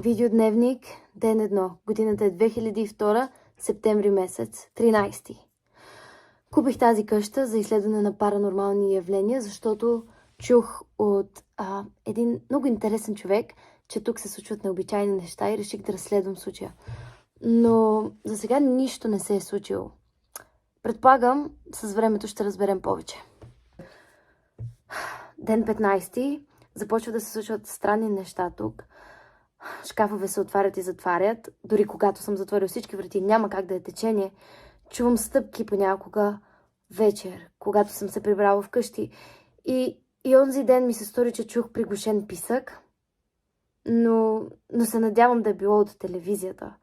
Видеодневник, ден 1. Годината е 2002, септември месец, 13. Купих тази къща за изследване на паранормални явления, защото чух от един много интересен човек, че тук се случват необичайни неща и реших да разследвам случая. Но за сега нищо не се е случило. Предполагам, с времето ще разберем повече. Ден 15. Започва да се случват странни неща тук. Шкафове се отварят и затварят. Дори когато съм затворил всички врати, няма как да е течение. Чувам стъпки понякога вечер, когато съм се прибрала вкъщи. И онзи ден ми се стори, че чух приглушен писък. Но се надявам да е било от телевизията.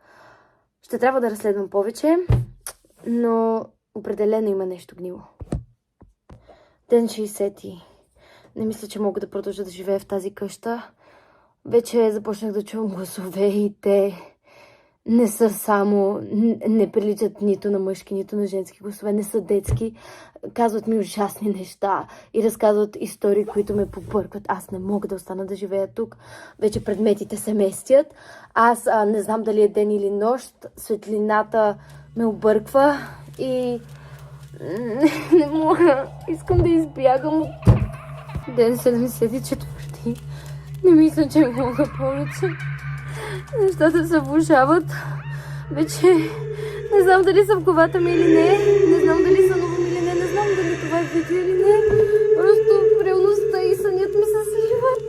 Ще трябва да разследвам повече, но определено има нещо гнило. Ден 60. Не мисля, че мога да продължа да живея в тази къща. Вече започнах да чувам гласове и те не са само, не приличат нито на мъжки, нито на женски гласове, не са детски. Казват ми ужасни неща и разказват истории, които ме побъркват. Аз не мога да остана да живея тук. Вече предметите се местят. Аз не знам дали е ден или нощ. Светлината ме обърква и не мога. Искам да избягам от ден 74. Не мисля, че мога повече. Нещата се влошават. Вече не знам дали са в главата ми или не. Не знам дали са ново или не. Не знам дали това е видео или не. Просто реалността и сънят ми се сливат.